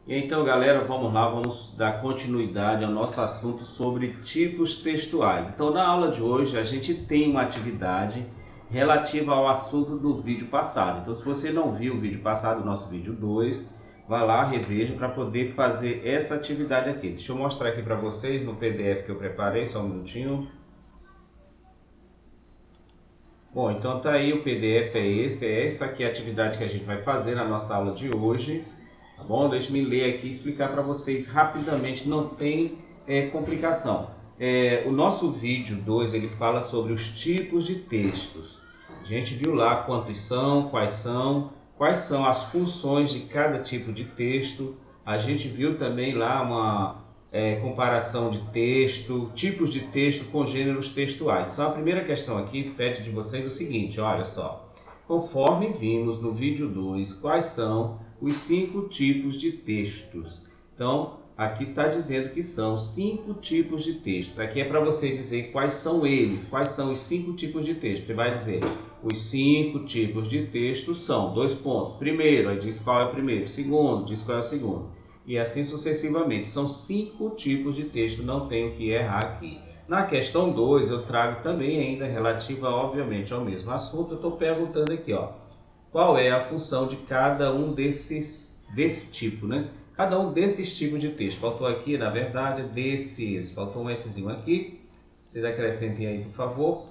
E então, galera, vamos lá, vamos dar continuidade ao nosso assunto sobre tipos textuais. Então, na aula de hoje, a gente tem uma atividade relativa ao assunto do vídeo passado. Então, se você não viu o vídeo passado, o nosso vídeo 2, vai lá, reveja para poder fazer essa atividade aqui. Deixa eu mostrar aqui para vocês no PDF que eu preparei, só um minutinho. Bom, então tá aí, o PDF é essa aqui a atividade que a gente vai fazer na nossa aula de hoje. Tá bom? Deixa-me ler aqui e explicar para vocês rapidamente, não tem complicação. O nosso vídeo 2 ele fala sobre os tipos de textos. A gente viu lá quantos são, quais são as funções de cada tipo de texto. A gente viu também lá uma comparação de texto, tipos de texto com gêneros textuais. Então a primeira questão aqui pede de vocês o seguinte, olha só. Conforme vimos no vídeo 2, quais são os 5 tipos de textos? Então, aqui está dizendo que são 5 tipos de textos. Aqui é para você dizer quais são eles, quais são os 5 tipos de texto. Você vai dizer, os 5 tipos de texto são, 2 pontos. Primeiro, aí diz qual é o primeiro. Segundo, diz qual é o segundo. E assim sucessivamente. São 5 tipos de texto, não tenho que errar aqui. Na questão 2, eu trago também ainda relativa, obviamente, ao mesmo assunto. Eu estou perguntando aqui, ó, qual é a função de cada um desse tipo, né? Cada um desses tipos de texto. Faltou aqui, na verdade, faltou um Szinho aqui. Vocês acrescentem aí, por favor.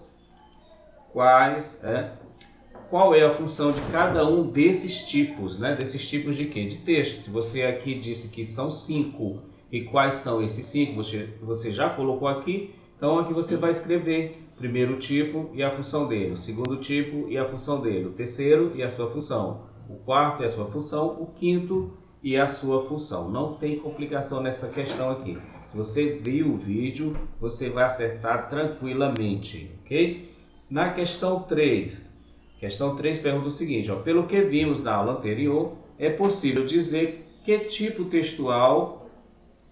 Qual é a função de cada um desses tipos, né? Desses tipos de quê? De texto. Se você aqui disse que são 5, e quais são esses 5, você já colocou aqui. Então aqui você vai escrever o primeiro tipo e a função dele, o segundo tipo e a função dele, o terceiro e a sua função, o quarto e a sua função, o quinto e a sua função. Não tem complicação nessa questão aqui. Se você viu o vídeo, você vai acertar tranquilamente, ok? Na questão 3, pergunta o seguinte, ó, pelo que vimos na aula anterior, é possível dizer que tipo textual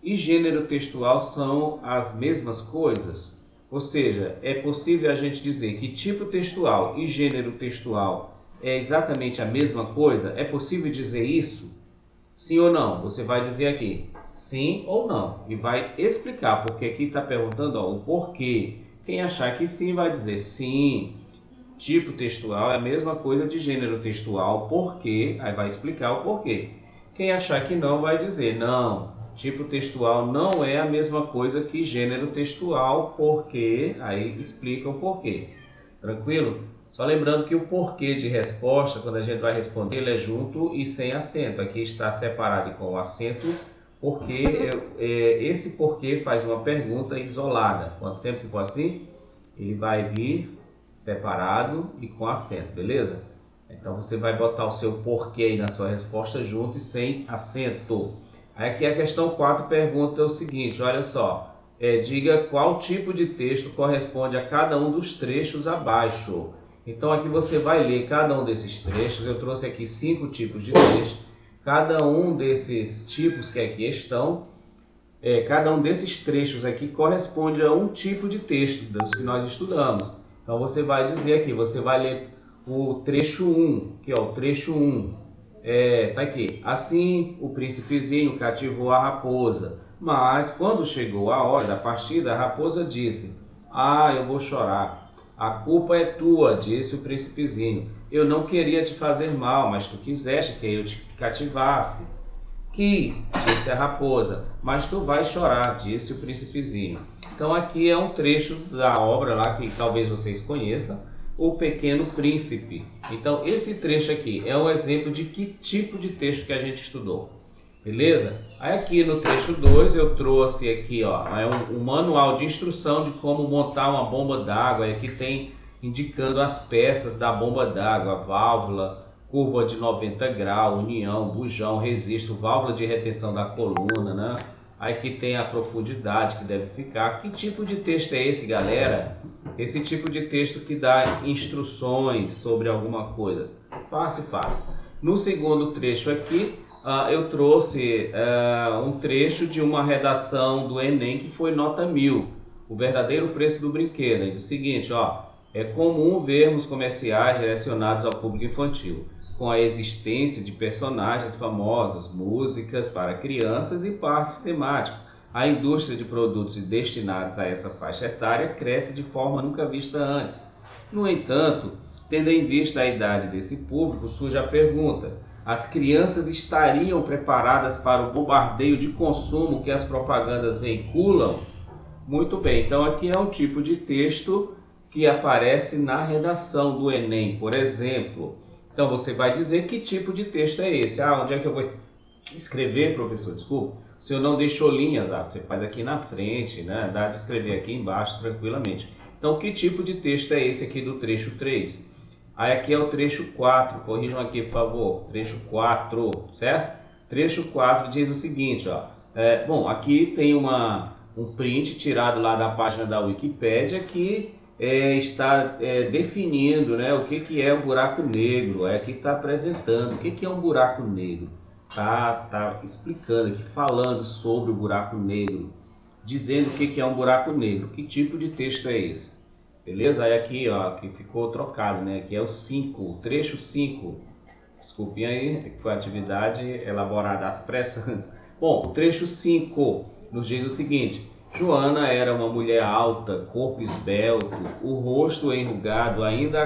e gênero textual são as mesmas coisas? Ou seja, é possível a gente dizer que tipo textual e gênero textual é exatamente a mesma coisa? É possível dizer isso? Sim ou não? Você vai dizer aqui sim ou não e vai explicar, porque aqui está perguntando o porquê. Quem achar que sim vai dizer sim, tipo textual é a mesma coisa de gênero textual, porquê, aí vai explicar o porquê. Quem achar que não vai dizer não, tipo textual não é a mesma coisa que gênero textual, porque aí explica o porquê. Tranquilo? Só lembrando que o porquê de resposta, quando a gente vai responder, ele é junto e sem acento. Aqui está separado com o acento, porque esse porquê faz uma pergunta isolada. Quando sempre que for assim, ele vai vir separado e com acento, beleza? Então você vai botar o seu porquê aí na sua resposta junto e sem acento. Aqui a questão 4 pergunta o seguinte, olha só, diga qual tipo de texto corresponde a cada um dos trechos abaixo. Então aqui você vai ler cada um desses trechos, eu trouxe aqui 5 tipos de texto, cada um desses tipos que aqui estão, cada um desses trechos aqui corresponde a um tipo de texto dos que nós estudamos. Então você vai dizer aqui, você vai ler o trecho 1, que é o trecho 1. Tá aqui. Assim, o príncipezinho cativou a raposa. Mas, quando chegou a hora da partida, a raposa disse, ah, eu vou chorar. A culpa é tua, disse o príncipezinho. Eu não queria te fazer mal, mas tu quiseste que eu te cativasse. Quis, disse a raposa, mas tu vais chorar, disse o príncipezinho. Então, aqui é um trecho da obra lá que talvez vocês conheçam, O Pequeno Príncipe. Então, esse trecho aqui é um exemplo de que tipo de texto que a gente estudou. Beleza? Aí aqui no trecho 2 eu trouxe aqui, ó, um manual de instrução de como montar uma bomba d'água. Aqui tem indicando as peças da bomba d'água, válvula, curva de 90 graus, união, bujão, resisto, válvula de retenção da coluna, né? Aí aqui tem a profundidade que deve ficar. Que tipo de texto é esse, galera? Esse tipo de texto que dá instruções sobre alguma coisa. Fácil, fácil. No segundo trecho aqui, eu trouxe um trecho de uma redação do Enem que foi nota 1000. O verdadeiro preço do brinquedo. Diz o seguinte, ó. É comum vermos comerciais direcionados ao público infantil. com a existência de personagens famosos, músicas para crianças e parques temáticos. A indústria de produtos destinados a essa faixa etária cresce de forma nunca vista antes. No entanto, tendo em vista a idade desse público, surge a pergunta: as crianças estariam preparadas para o bombardeio de consumo que as propagandas veiculam? Muito bem, então aqui é um tipo de texto que aparece na redação do Enem, por exemplo. Então você vai dizer que tipo de texto é esse. Onde é que eu vou escrever, professor? Desculpa, o senhor não deixou linhas, você faz aqui na frente, né? Dá de escrever aqui embaixo tranquilamente. Então que tipo de texto é esse aqui do trecho 3? Aí aqui é o trecho 4, corrijam aqui por favor, trecho 4, certo? Trecho 4 diz o seguinte, ó. Bom, aqui tem um print tirado lá da página da Wikipédia que está definindo, né, o que é o buraco negro. Aqui está apresentando o que é um buraco negro. Tá explicando aqui, falando sobre o buraco negro, dizendo o que é um buraco negro. Que tipo de texto é esse? Beleza? Aí aqui, ó, que ficou trocado, né? Aqui é o 5, o trecho 5. Desculpem aí, foi a atividade elaborada às pressas. Bom, o trecho 5 nos diz o seguinte: Joana era uma mulher alta, corpo esbelto, o rosto enrugado ainda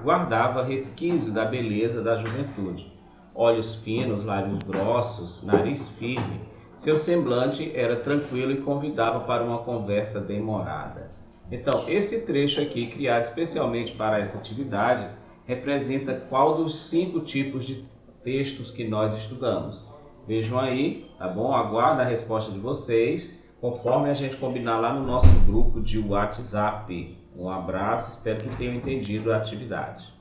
guardava resquício da beleza da juventude. Olhos finos, lábios grossos, nariz firme. Seu semblante era tranquilo e convidava para uma conversa demorada. Então, esse trecho aqui, criado especialmente para essa atividade, representa qual dos 5 tipos de textos que nós estudamos. Vejam aí, tá bom? Aguardo a resposta de vocês, conforme a gente combinar lá no nosso grupo de WhatsApp. Um abraço, espero que tenham entendido a atividade.